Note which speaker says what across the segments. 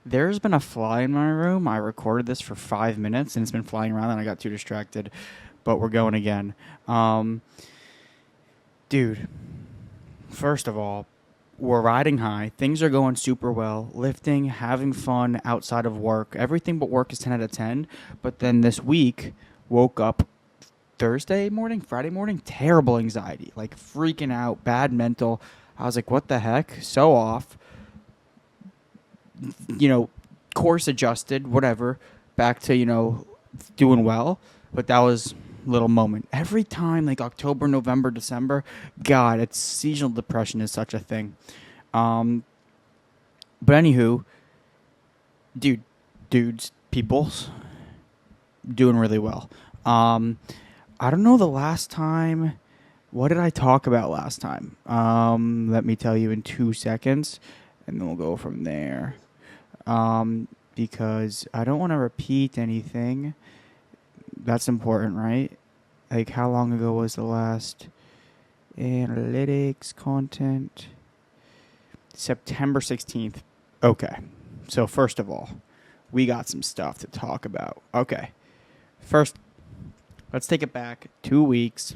Speaker 1: There's been a fly in my room. I recorded this for 5 minutes and it's been flying around and I got too distracted. But we're going again. Um, Dude, first of all, we're riding high. Things are going super well. Lifting, having fun outside of work. Everything but work is 10 out of 10. But then this week, woke up Thursday morning, Friday morning, terrible anxiety. Like freaking out, bad mental. I was like, what the heck? So off. You know, course adjusted, whatever, back to, doing well. But that was little moment. Every time, like October, November, December, God, it's seasonal depression is such a thing. Um, but anywho, dude, peoples, doing really well. Um, I don't know the last time. What did I talk about last time? Let me tell you in 2 seconds, and then we'll go from there. Because I don't want to repeat anything. That's important, right? Like, how long ago was the last analytics content? September 16th. Okay. So, first of all, we got some stuff to talk about. Okay. First, let's take it back 2 weeks.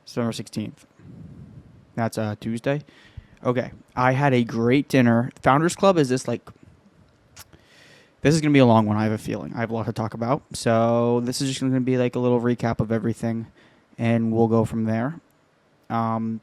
Speaker 1: September 16th. That's a Tuesday. Okay. I had a great dinner. Founders Club is this is going to be a long one, I have a feeling. I have a lot to talk about. So this is just going to be like a little recap of everything, and we'll go from there. Um,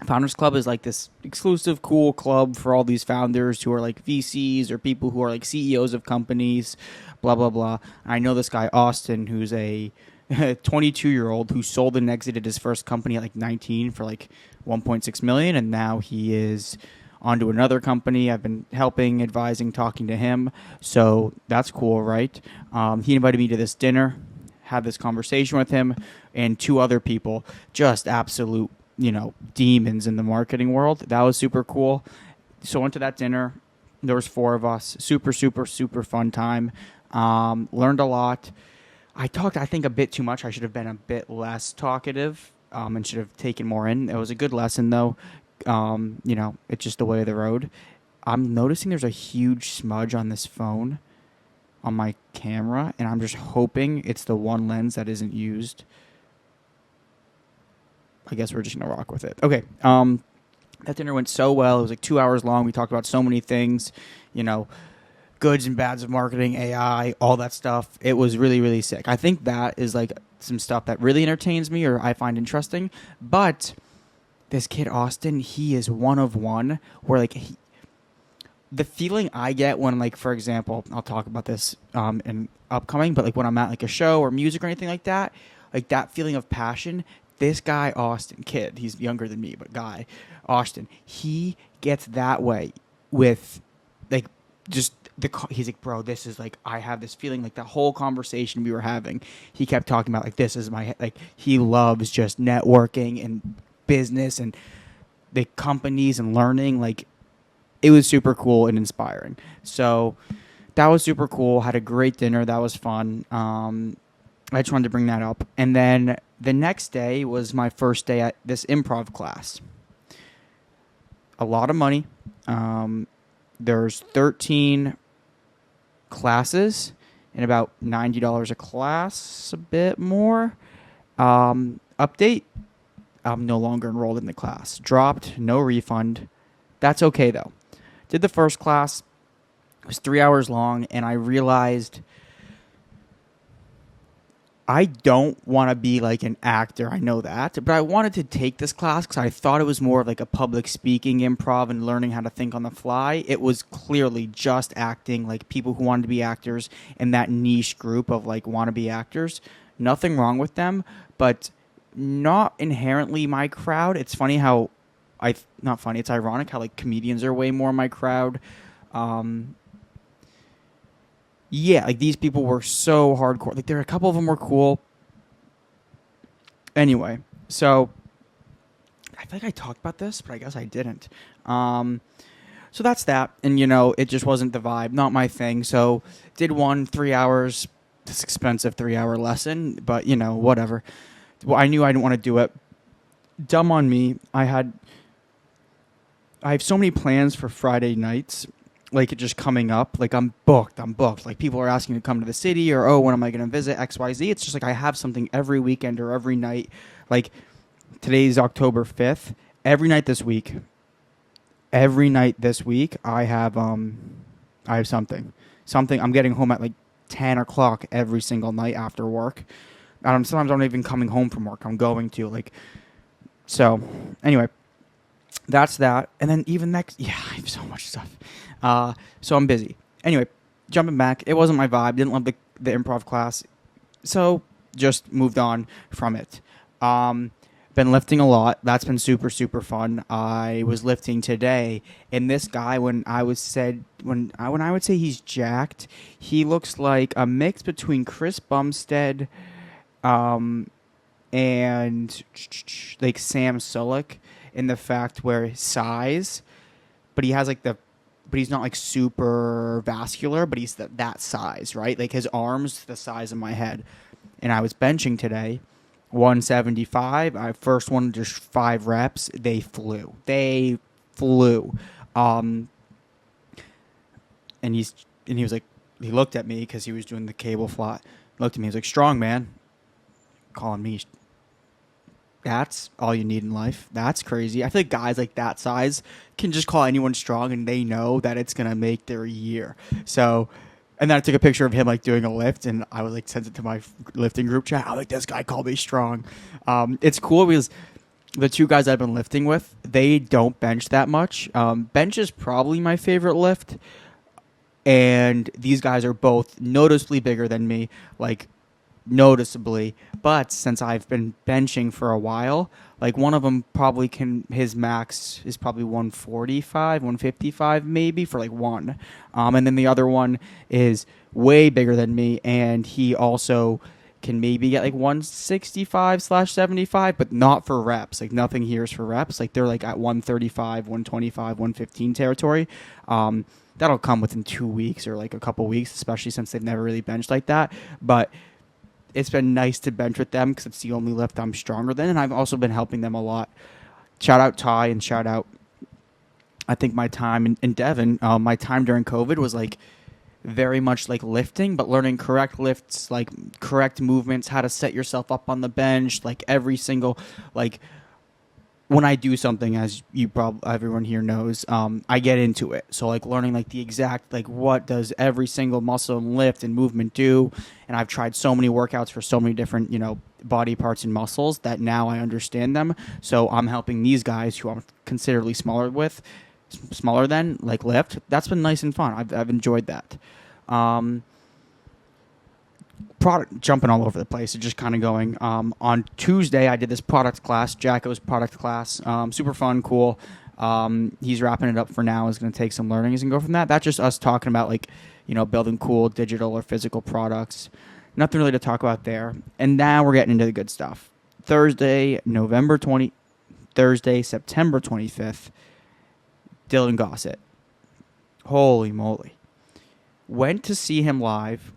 Speaker 1: Founders Club is like this exclusive, cool club for all these founders who are like VCs or people who are like CEOs of companies, blah, blah, blah. I know this guy, Austin, who's a 22-year-old who sold and exited his first company at like 19 for like 1.6 million, and now he is onto another company. I've been helping, advising, talking to him. So that's cool, right? He invited me to this dinner, had this conversation with him, and two other people, just absolute, demons in the marketing world. That was super cool. So I went to that dinner. There was four of us. Super, super, super fun time. Learned a lot. I talked, I think, a bit too much. I should have been a bit less talkative and should have taken more in. It was a good lesson, though. It's just the way of the road. I'm noticing there's a huge smudge on this phone on my camera, and I'm just hoping it's the one lens that isn't used. I guess we're just going to rock with it. Okay. That dinner went so well. It was like 2 hours long. We talked about so many things, goods and bads of marketing, AI, all that stuff. It was really, really sick. I think that is like some stuff that really entertains me or I find interesting. But this kid Austin, he is one of one. Where like the feeling I get when, like, for example, I'll talk about this in upcoming, but like when I'm at like a show or music or anything like that feeling of passion. This guy Austin, kid, he's younger than me, but guy Austin, he gets that way with like just he's like, bro, this is like, I have this feeling. Like the whole conversation we were having, he kept talking about like, this is my, like, he loves just networking and business and the companies and learning. Like, it was super cool and inspiring. So that was super cool. Had a great dinner. That was fun. I just wanted to bring that up. And then the next day was my first day at this improv class. A lot of money. There's 13 classes and about $90 a class, a bit more. Update, I'm no longer enrolled in the class. Dropped, no refund. That's okay, though. Did the first class. It was 3 hours long, and I realized I don't want to be like an actor. I know that. But I wanted to take this class because I thought it was more of like a public speaking improv and learning how to think on the fly. It was clearly just acting, like people who wanted to be actors in that niche group of like wannabe actors. Nothing wrong with them, but not inherently my crowd. It's funny how not funny. It's ironic how like comedians are way more my crowd. Yeah, like these people were so hardcore. Like a couple of them were cool. Anyway, so I feel like I talked about this, but I guess I didn't. So that's that. And, it just wasn't the vibe, not my thing. So did 3 hours, this expensive 3 hour lesson, but, whatever. Well, I knew I didn't want to do it. Dumb on me. I have so many plans for Friday nights like it just coming up. Like I'm booked. Like people are asking to come to the city, or oh, when am I going to visit XYZ? It's just like I have something every weekend or every night. Like today's October 5th. Every night this week, I have something. I'm getting home at like 10 o'clock every single night after work. Sometimes I'm not even coming home from work. I'm going to like. So anyway, that's that. And then even next, I have so much stuff. So I'm busy. Anyway, jumping back, it wasn't my vibe. Didn't love the improv class, so just moved on from it. Been lifting a lot. That's been super, super fun. I was lifting today, and this guy, when I would say he's jacked, he looks like a mix between Chris Bumstead, and like Sam Sulek in the fact where his size, but he has like but he's not like super vascular, but he's that size, right? Like his arms the size of my head. And I was benching today. 175. I first one just 5 reps. They flew. And he was like, he looked at me because he was doing the cable flat. Looked at me. He was like, strong man. Calling me. That's all you need in life. That's crazy. I feel like guys like that size can just call anyone strong, and they know that it's gonna make their year. So. And then I took a picture of him like doing a lift, and I would like send it to my lifting group chat. I like, this guy called me strong. It's cool because the 2 guys I've been lifting with, they don't bench that much. Bench is probably my favorite lift, and these guys are both noticeably bigger than me, like noticeably. But since I've been benching for a while, like one of them probably his max is probably 145, 155 maybe for like one. And then the other one is way bigger than me, and he also can maybe get like 165/75, but not for reps. Like nothing here is for reps. Like they're like at 135, 125, 115 territory. That'll come within 2 weeks or like a couple weeks, especially since they've never really benched like that. But it's been nice to bench with them because it's the only lift I'm stronger than, and I've also been helping them a lot. Shout out Ty and shout out, I think my time in Devon, my time during COVID was like very much like lifting, but learning correct lifts, like correct movements, how to set yourself up on the bench, like every single, like when I do something, as everyone here knows, I get into it. So like learning like the exact, like what does every single muscle and lift and movement do. And I've tried so many workouts for so many different, body parts and muscles that now I understand them. So I'm helping these guys who I'm considerably smaller than, like lift. That's been nice and fun. I've enjoyed that. Product jumping all over the place, just kind of going. On Tuesday, I did this product class, Jacko's product class. Super fun, cool. He's wrapping it up for now. He's going to take some learnings and go from that. That's just us talking about like, building cool digital or physical products. Nothing really to talk about there. And now we're getting into the good stuff. Thursday, September 25th, Dylan Gossett. Holy moly. Went to see him live.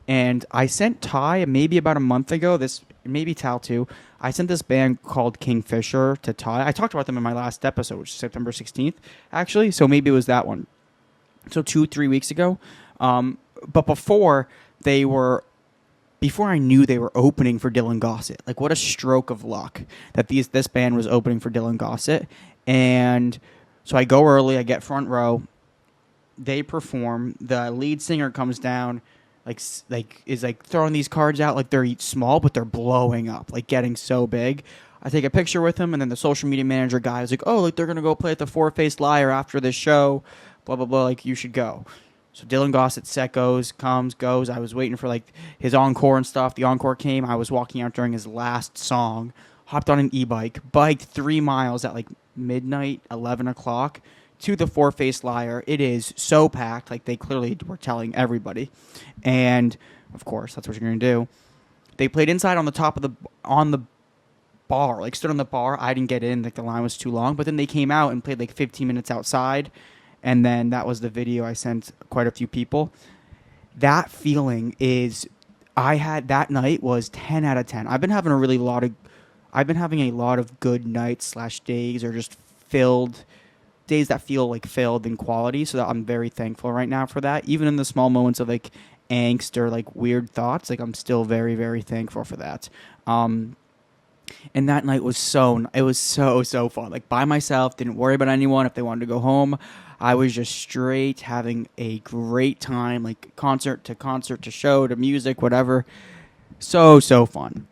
Speaker 1: And I sent Ty maybe about a month ago, maybe Tal too. I sent this band called Kingfisher to Ty. I talked about them in my last episode, which is September 16th, actually. So maybe it was that one. So 2-3 weeks ago. But before I knew they were opening for Dylan Gossett. Like, what a stroke of luck that this band was opening for Dylan Gossett. And so I go early, I get front row. They perform. The lead singer comes down. Is throwing these cards out like they're each small, but they're blowing up, like getting so big. I take a picture with him, and then the social media manager guy is like, "Oh, like they're gonna go play at the Four Faced Liar after this show, blah blah blah. Like you should go." So Dylan Gossett's set goes. I was waiting for like his encore and stuff. The encore came. I was walking out during his last song. Hopped on an e-bike, biked 3 miles at like midnight, 11 o'clock. To the Four Faced Liar. It is so packed, like they clearly were telling everybody. And of course, that's what you're gonna do. They played inside on the bar, like stood on the bar. I didn't get in, like the line was too long. But then they came out and played like 15 minutes outside, and then that was the video I sent quite a few people. That feeling I had that night was 10 out of 10. I've been having a lot of good nights /days, or just filled days that feel like filled in quality. So that I'm very thankful right now for that. Even in the small moments of like angst or like weird thoughts, like I'm still very, very thankful for that. And that night was so fun. Like by myself, didn't worry about anyone. If they wanted to go home, I was just straight having a great time, like concert to show to music, whatever. So fun.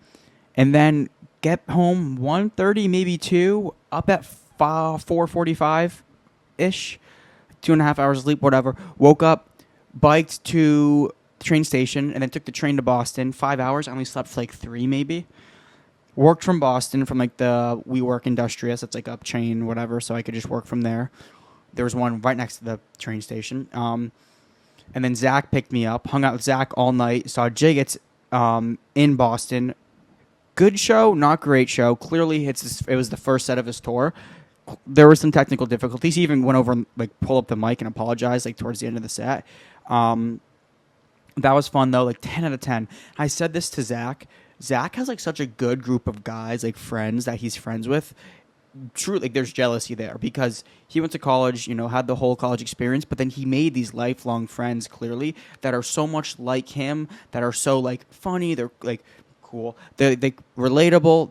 Speaker 1: And then get home 1:30, maybe 2, up at 4:45 ish, 2.5 hours of sleep, whatever. Woke up, biked to the train station, and then took the train to Boston. 5 hours. I only slept for like 3 maybe. Worked from Boston, from like the WeWork Industrious. It's like a chain, whatever, so I could just work from there. There was one right next to the train station. And then Zach picked me up. Hung out with Zach all night. Saw Jiggets in Boston. Good show, not great show. Clearly, it was the first set of his tour. There were some technical difficulties. He even went over and like pulled up the mic and apologized like towards the end of the set. That was fun though. Like 10 out of 10. I said this to Zach. Zach has like such a good group of guys, like friends that he's friends with. Truly, like there's jealousy there because he went to college, had the whole college experience, but then he made these lifelong friends clearly that are so much like him, that are so like funny, they're like cool, they're relatable,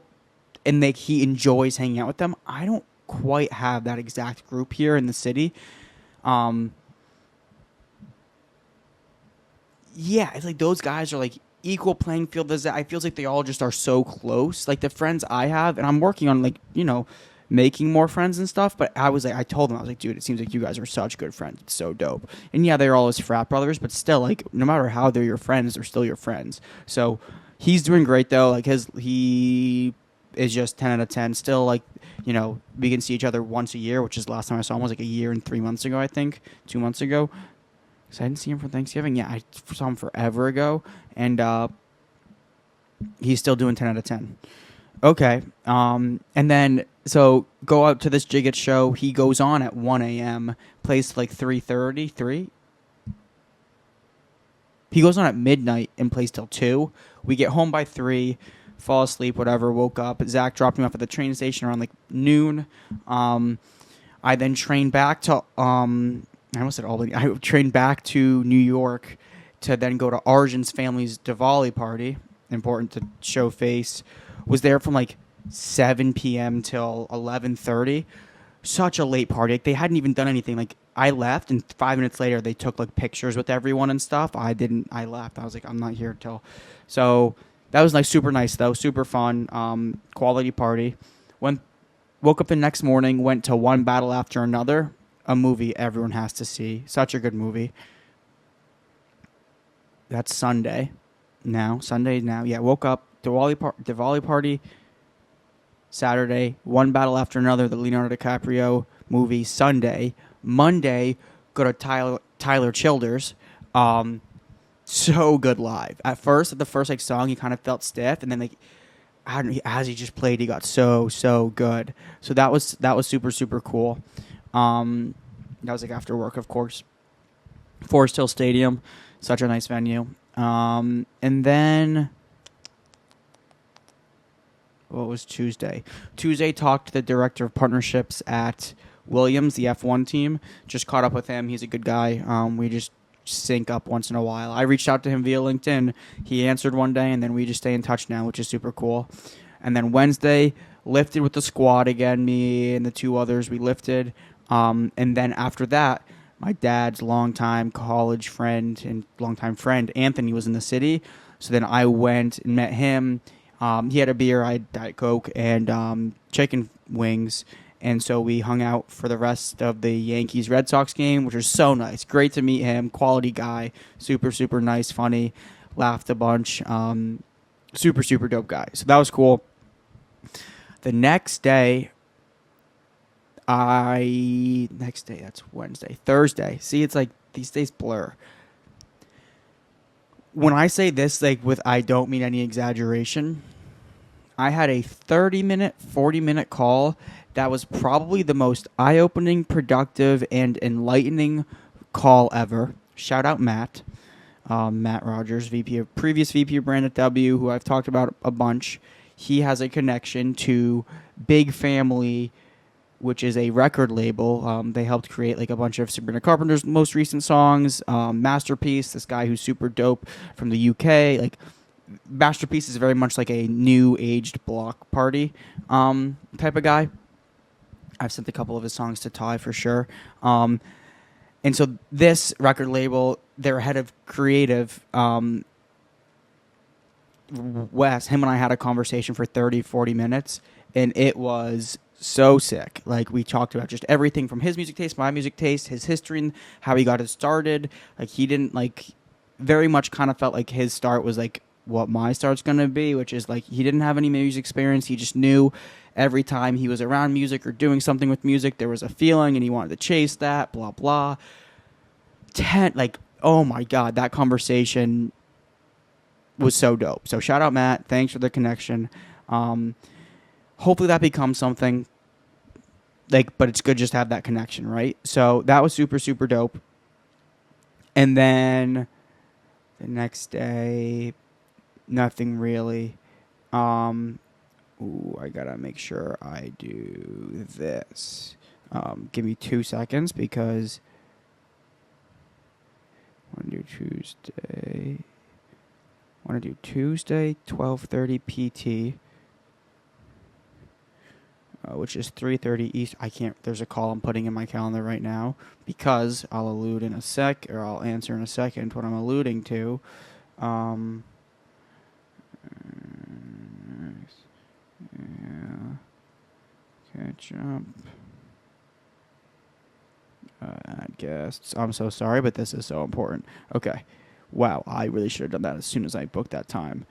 Speaker 1: and he enjoys hanging out with them. I don't quite have that exact group here in the city. Yeah, it's like those guys are like equal playing field. I feels like they all just are so close. Like the friends I have, and I'm working on like making more friends and stuff. But I told them, I was like, dude, it seems like you guys are such good friends. It's so dope. And yeah, they're all his frat brothers, but still, like no matter how they're your friends, they're still your friends. So he's doing great though. Like he is just 10 out of 10. Still like we can see each other once a year, which is the last time I saw him was like a year and 3 months ago, I think 2 months ago. Because I didn't see him for Thanksgiving. Yeah, I saw him forever ago. And he's still doing 10 out of 10. Okay. And then, so go out to this Jiggets show. He goes on at 1 a.m., plays like 3:30. 3? He goes on at midnight and plays till 2. We get home by 3, fall asleep, whatever, woke up. Zach dropped me off at the train station around like noon. I then trained back to... I almost said Albany. I trained back to New York to then go to Arjun's family's Diwali party. Important to show face. Was there from like 7 p.m. till 11:30. Such a late party. Like, they hadn't even done anything. Like I left, and 5 minutes later they took like pictures with everyone and stuff. I didn't. I left. I was like, I'm not here till. So that was like super nice though. Super fun. Quality party. Woke up the next morning. Went to One Battle After Another. A movie everyone has to see. Such a good movie. That's Sunday now. Yeah, woke up. Diwali party. Saturday. One Battle After Another. The Leonardo DiCaprio movie. Sunday. Monday. Go to Tyler Childers. So good live. At the first like song, he kind of felt stiff, and then like as he just played, he got so good. So that was super super cool. That was like after work, of course. Forest Hill Stadium, such a nice venue. And then what was Tuesday? Tuesday talked to the director of partnerships at Williams, the F1 team. Just caught up with him. He's a good guy. We just sync up once in a while. I reached out to him via LinkedIn. He answered one day, and then we just stay in touch now, which is super cool. And then Wednesday, lifted with the squad again. Me and the 2 others, we lifted. And then after that, my dad's longtime college friend and longtime friend, Anthony, was in the city. So then I went and met him. He had a beer, I had Diet Coke, and chicken wings. And so we hung out for the rest of the Yankees-Red Sox game, which was so nice. Great to meet him. Quality guy. Super, super nice, funny. Laughed a bunch. Super, super dope guy. So that was cool. The next day... that's Wednesday. Thursday. See, it's like these days blur. When I say this, like I don't mean any exaggeration. I had a 30-minute, 40-minute call that was probably the most eye-opening, productive, and enlightening call ever. Shout out Matt. Matt Rogers, previous VP of Brand at W, who I've talked about a bunch. He has a connection to big family which is a record label. They helped create like a bunch of Sabrina Carpenter's most recent songs. Masterpiece, this guy who's super dope from the UK. Like Masterpiece is very much like a new aged Block Party type of guy. I've sent a couple of his songs to Ty for sure. And so this record label, their head of creative, Wes, him and I had a conversation for 30, 40 minutes, and it was so sick. Like, we talked about just everything from his music taste, my music taste, his history, and how he got it started. Like, he didn't, like, very much kind of felt like his start was, like, what my start's going to be, which is, like, he didn't have any music experience. He just knew every time he was around music or doing something with music, there was a feeling, and he wanted to chase that, blah, blah. Like, oh, my God, that conversation was so dope. So shout out Matt, thanks for the connection. Hopefully that becomes something, like, but it's good just to have that connection, right? So that was super, super dope. And then the next day, nothing really. I gotta make sure I do this. Give me 2 seconds because I want to do Tuesday, 12:30 PT, which is 3:30 East. I can't. There's a call I'm putting in my calendar right now because I'll allude in a sec, or I'll answer in a second what I'm alluding to. Catch up. Add guests. I'm so sorry, but this is so important. Okay. Wow, I really should have done that as soon as I booked that time.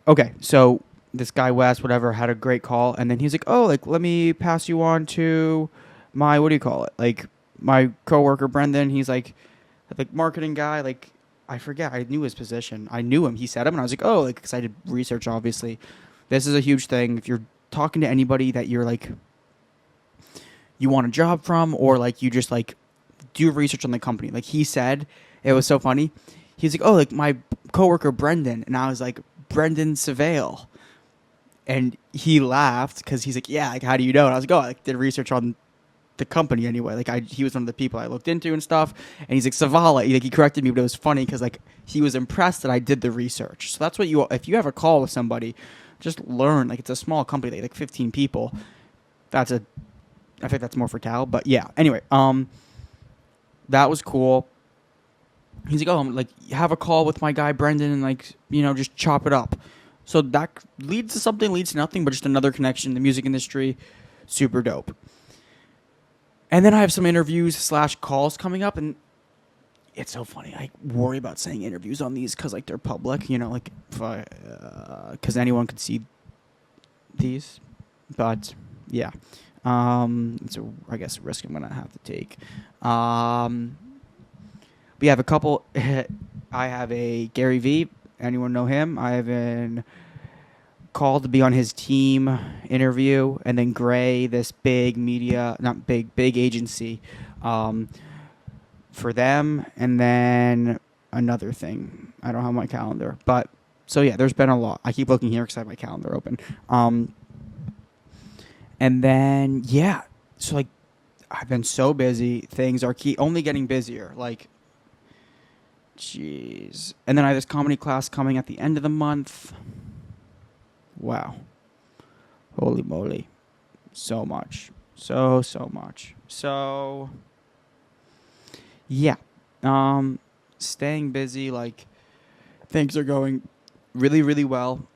Speaker 1: Okay, so this guy Wes, whatever, had a great call, and then he's like, "Oh, like let me pass you on to my like my coworker Brendan." He's like marketing guy. Like I forget, I knew his position. I knew him. He said him, and I was like, "Oh," like because I did research. Obviously, this is a huge thing. If you're talking to anybody that you're like you want a job from, or like you just like do research on the company, like he said. It was so funny. He's like, "Oh, like my coworker Brendan," and I was like, "Brendan Savale," and he laughed because he's like, "Yeah, like how do you know?" And I was like, "Oh, I did research on the company anyway. Like he was one of the people I looked into and stuff." And he's like, "Savala," he corrected me, but it was funny because like he was impressed that I did the research. So that's what if you have a call with somebody, just learn. Like it's a small company, like 15 people. I think that's more for Cal, but yeah. Anyway, that was cool. He's like, "Oh, I'm like have a call with my guy Brendan and like just chop it up." So that leads to something, leads to nothing, but just another connection in the music industry. Super dope. And then I have some interviews / calls coming up, and it's so funny. I worry about saying interviews on these because like they're public, like because anyone could see these. But yeah, so I guess a risk I'm gonna have to take. We have a couple. I have a Gary Vee. Anyone know him? I have been called to be on his team interview, and then Gray, this big media, not big agency, for them, and then another thing. I don't have my calendar, but so yeah, there's been a lot. I keep looking here because I have my calendar open. And then yeah, so like I've been so busy. Things are only getting busier. Like. Jeez. And then I have this comedy class coming at the end of the month. Wow. Holy moly. So much. So much. So, yeah. Staying busy, like, things are going really, really well.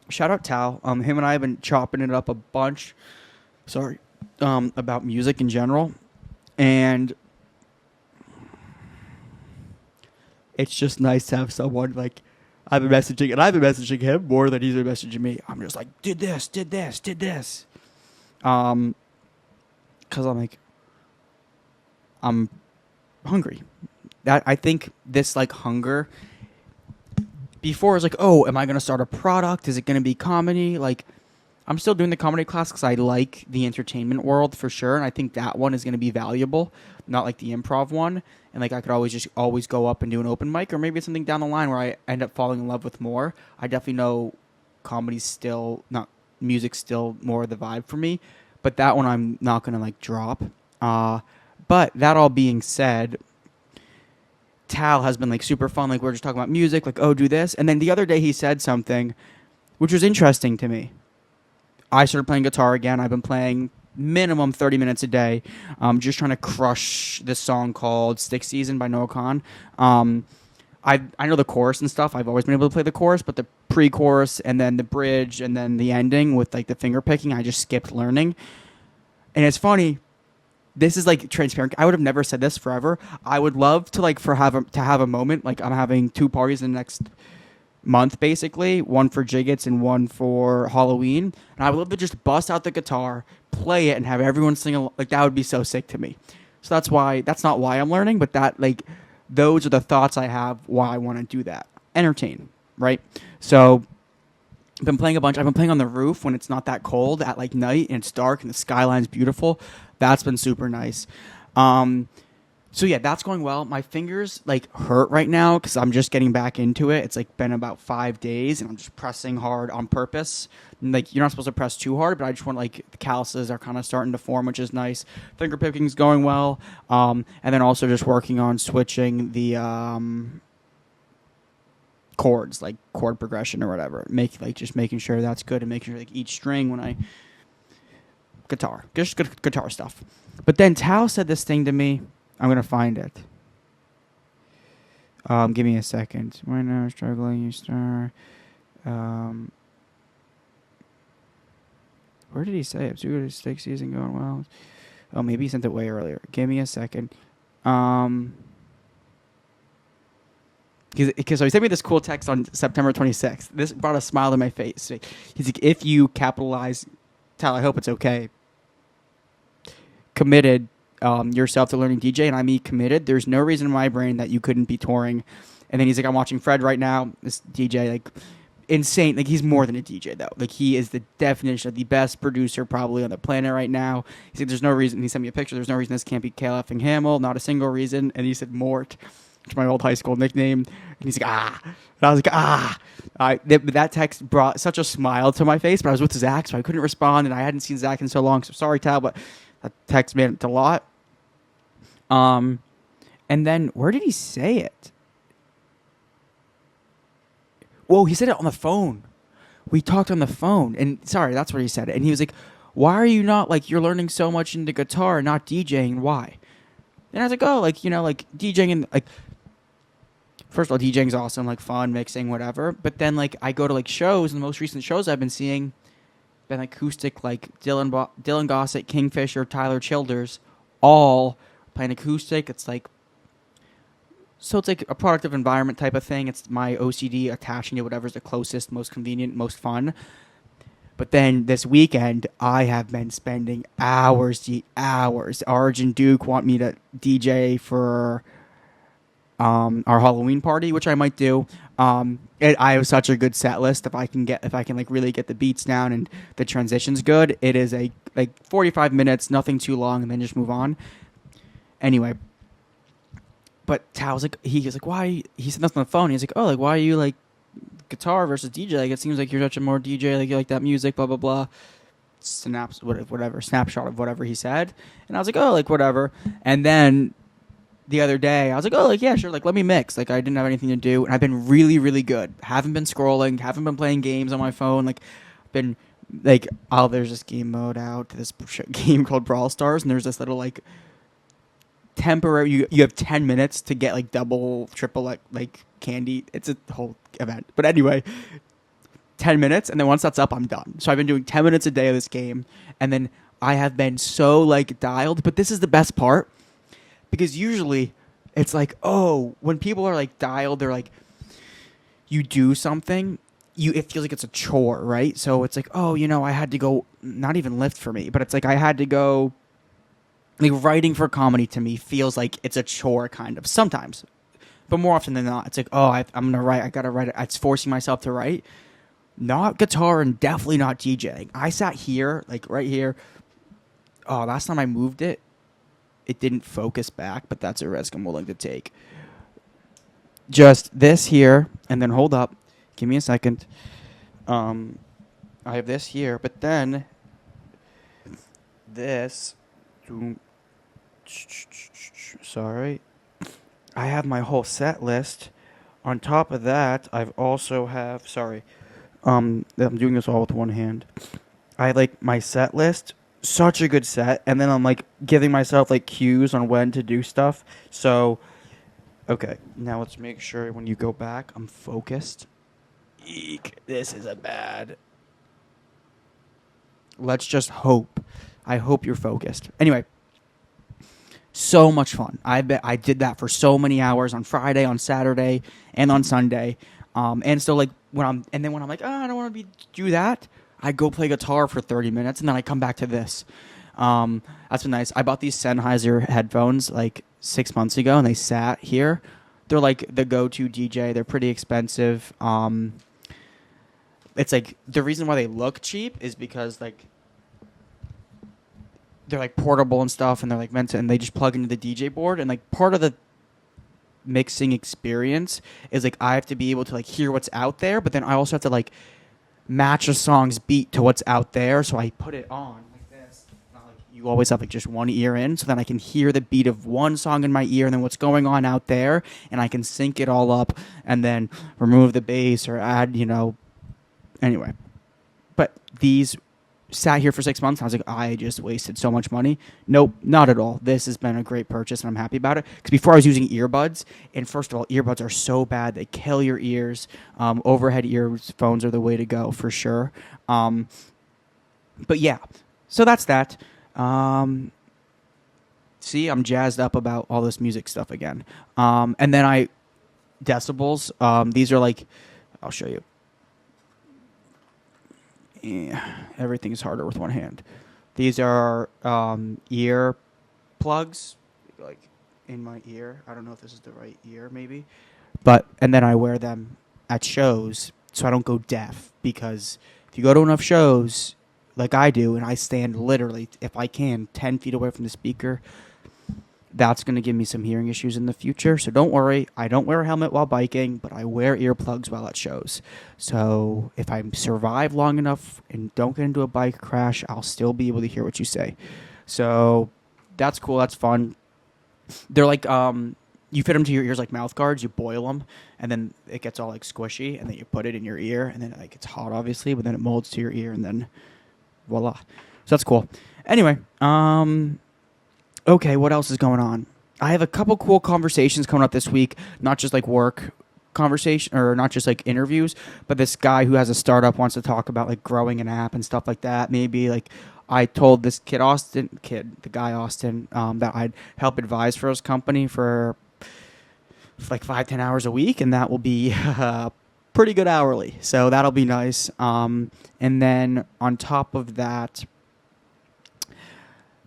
Speaker 1: Shout out Tal. Him and I have been chopping it up a bunch. Sorry. About music in general. And it's just nice to have someone like I've been messaging, and I've been messaging him more than he's been messaging me. I'm just like, did this. Because I'm like, I'm hungry. That I think this like hunger. Before I was like, oh, am I going to start a product? Is it going to be comedy? Like, I'm still doing the comedy class because I like the entertainment world for sure, and I think that one is going to be valuable, not like the improv one. And like I could always go up and do an open mic, or maybe it's something down the line where I end up falling in love with more. I definitely know comedy's still not music's still more the vibe for me, but that one I'm not gonna like drop. But that all being said, Tal has been like super fun. Like we're just talking about music, like, oh, do this. And then the other day he said something which was interesting to me. I started playing guitar again. I've been playing minimum 30 minutes a day. Just trying to crush this song called Stick Season by Noah Khan. I know the chorus and stuff. I've always been able to play the chorus, but the pre-chorus and then the bridge and then the ending with like the finger picking, I just skipped learning. And it's funny. This is like transparent. I would have never said this forever. I would love to like to have a moment. Like I'm having 2 parties in the next month, basically, one for Jiggets and one for Halloween. And I would love to just bust out the guitar, play it, and have everyone sing along. Like that would be so sick to me. So that's not why I'm learning, but that like those are the thoughts I have why I want to do that. Entertain, right? So I've been playing a bunch. I've been playing on the roof when it's not that cold at like night and it's dark and the skyline's beautiful. That's been super nice. So yeah, that's going well. My fingers like hurt right now because I'm just getting back into it. It's like been about 5 days and I'm just pressing hard on purpose. And, like you're not supposed to press too hard, but I just want like the calluses are kind of starting to form, which is nice. Finger picking's going well. And then also just working on switching the chords, like chord progression or whatever. Just making sure that's good and making sure like each string when I just good guitar stuff. But then Tao said this thing to me. I'm gonna find it. Give me a second. Right now, struggling. You start. Where did he say it? Good Stick Season going well. Oh, maybe he sent it way earlier. Give me a second. Because so he sent me this cool text on September 26th. This brought a smile to my face. He's like, if you capitalize, Tal, I hope it's okay. Committed yourself to learning DJ, and I mean committed. There's no reason in my brain that you couldn't be touring. And then he's like, I'm watching Fred right now. This DJ, like, insane. Like, he's more than a DJ, though. Like, he is the definition of the best producer probably on the planet right now. He said, there's no reason. He sent me a picture. There's no reason this can't be Cale effing Hamill. Not a single reason. And he said, Mort, which is my old high school nickname. And he's like, ah. And I was like, that text brought such a smile to my face, but I was with Zach, so I couldn't respond, and I hadn't seen Zach in so long. So sorry, Tal, but that text meant a lot. And then where did he say it? Whoa, he said it on the phone. We talked on the phone, and sorry, that's where he said it. And he was like, why are you not, like, you're learning so much into guitar and not DJing, why? And I was like, oh, like, you know, like, DJing and, like, first of all, DJing's awesome, like, fun, mixing, whatever. But then, like, I go to, like, shows, and the most recent shows I've been seeing been acoustic, like, Dylan Gossett, Kingfisher, Tyler Childers, all playing acoustic. It's like, so it's like a productive environment type of thing. It's my OCD attaching to whatever's the closest, most convenient, most fun. But then this weekend, I have been spending hours. Arj and Duke want me to DJ for our Halloween party, which I might do. I have such a good set list. If I can like really get the beats down and the transitions good, it is a like 45 minutes, nothing too long, and then just move on. Anyway, but Tao's like, he was like, why? He said nothing on the phone. He's like, oh, like, why are you like guitar versus DJ? Like, it seems like you're such a more DJ. Like, you like that music, blah blah blah. Snapshot of whatever he said, and I was like, oh, like whatever. And then the other day, I was like, oh, like yeah, sure, like let me mix. Like I didn't have anything to do, and I've been really, really good. Haven't been scrolling, haven't been playing games on my phone. Like, been like, oh, there's this game mode out. This game called Brawl Stars, and there's this little like temporary. You have 10 minutes to get like double, triple like candy. It's a whole event. But anyway, 10 minutes, and then once that's up, I'm done. So I've been doing 10 minutes a day of this game, and then I have been so like dialed. But this is the best part. Because usually it's like, oh, when people are like dialed, they're like, you do something, it feels like it's a chore, right? So it's like, oh, you know, I had to go, not even lift for me, but it's like I had to go, like writing for comedy to me feels like it's a chore kind of sometimes. But more often than not, it's like, oh, I'm going to write, I got to write it. It's forcing myself to write. Not guitar and definitely not DJing. I sat here, like right here. Oh, last time I moved it didn't focus back, but that's a risk I'm willing to take. Just this here, and then hold up. Give me a second. I have this here, but then this. Sorry. I have my whole set list. On top of that, I've also have, sorry, I'm doing this all with one hand. I like my set list, such a good set, and then I'm like giving myself like cues on when to do stuff. So, okay, now let's make sure when you go back, I'm focused. Eek, this is a bad. Let's just hope. I hope you're focused. Anyway, so much fun. I did that for so many hours on Friday, on Saturday, and on Sunday. And so like when I'm like, oh, I don't want to do that, I go play guitar for 30 minutes and then I come back to this. That's been nice. I bought these Sennheiser headphones like 6 months ago and they sat here. They're like the go-to DJ. They're pretty expensive. It's like the reason why they look cheap is because like they're like portable and stuff, and they're like meant to, and they just plug into the DJ board. And like part of the mixing experience is like I have to be able to like hear what's out there, but then I also have to like match a song's beat to what's out there. So I put it on like this. Not like you always have like just one ear in, so then I can hear the beat of one song in my ear and then what's going on out there, and I can sync it all up and then remove the bass or add, anyway. But these sat here for 6 months, and I was like, I just wasted so much money. Nope, not at all. This has been a great purchase, and I'm happy about it. Because before I was using earbuds, and first of all, earbuds are so bad. They kill your ears. Overhead earphones are the way to go, for sure. But yeah, so that's that. See, I'm jazzed up about all this music stuff again. And then decibels. These are like, I'll show you. Everything is harder with one hand. These are ear plugs, like in my ear. I don't know if this is the right ear, maybe. And then I wear them at shows so I don't go deaf, because if you go to enough shows like I do, and I stand literally, if I can, 10 feet away from the speaker, that's going to give me some hearing issues in the future. So don't worry. I don't wear a helmet while biking, but I wear earplugs while at shows. So if I survive long enough and don't get into a bike crash, I'll still be able to hear what you say. So that's cool. That's fun. They're like, you fit them to your ears like mouth guards. You boil them, and then it gets all like squishy, and then you put it in your ear, and then it like gets hot, obviously, but then it molds to your ear, and then voila. So that's cool. Anyway, okay, what else is going on? I have a couple cool conversations coming up this week, not just like work conversation, or not just like interviews, but this guy who has a startup wants to talk about like growing an app and stuff like that. Maybe like I told this the guy Austin, that I'd help advise for his company for like 5-10 hours a week, and that will be pretty good hourly. So that'll be nice. And then on top of that,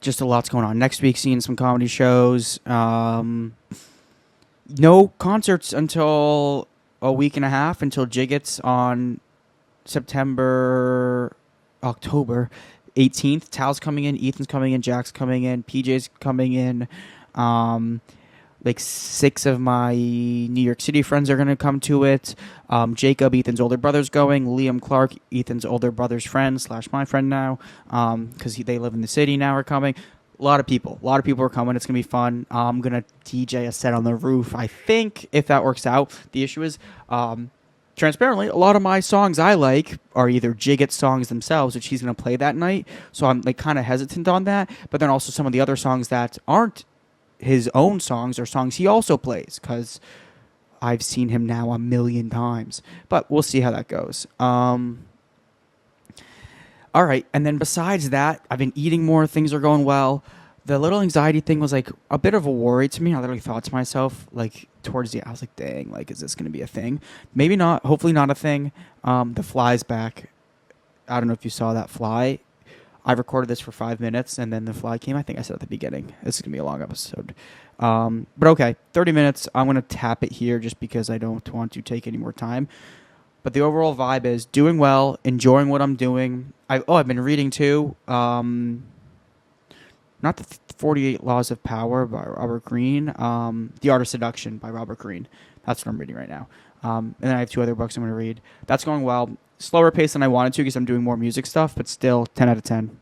Speaker 1: just a lot's going on. Next week, seeing some comedy shows. No concerts until a week and a half, until Jiggets on October 18th. Tal's coming in, Ethan's coming in, Jack's coming in, PJ's coming in. Like 6 of my New York City friends are going to come to it. Jacob, Ethan's older brother's going. Liam Clark, Ethan's older brother's friend / my friend now, because they live in the city now, are coming. A lot of people are coming. It's going to be fun. I'm going to DJ a set on the roof, I think, if that works out. The issue is, transparently, a lot of my songs I like are either Jiggets songs themselves, which he's going to play that night. So I'm like kind of hesitant on that. But then also some of the other songs that aren't his own songs or songs he also plays, because I've seen him now 1,000,000 times. But we'll see how that goes. All right, and then besides that, I've been eating more. Things are going well. The little anxiety thing was like a bit of a worry to me. I literally thought to myself, like towards the end, I was like, dang, like, is this going to be a thing? Maybe not. Hopefully not a thing. The fly's back. I don't know if you saw that fly. I recorded this for 5 minutes, and then the fly came. I think I said at the beginning. This is going to be a long episode. But okay, 30 minutes. I'm going to tap it here just because I don't want to take any more time. But the overall vibe is doing well, enjoying what I'm doing. I've been reading too. Not the 48 Laws of Power by Robert Greene. The Art of Seduction by Robert Greene. That's what I'm reading right now. And then I have 2 other books I'm going to read. That's going well. Slower pace than I wanted to because I'm doing more music stuff, but still 10 out of 10.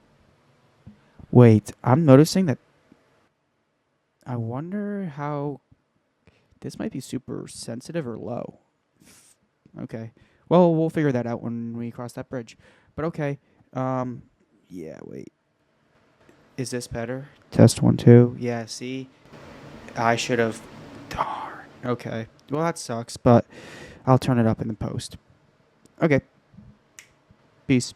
Speaker 1: Wait, I'm noticing that. I wonder how this might be super sensitive or low. Okay. Well, we'll figure that out when we cross that bridge. But okay. Um, yeah. Wait. Is this better? Test 1 2. Yeah. See, I should have. Darn. Okay. Well, that sucks, but I'll turn it up in the post. Okay. Peace.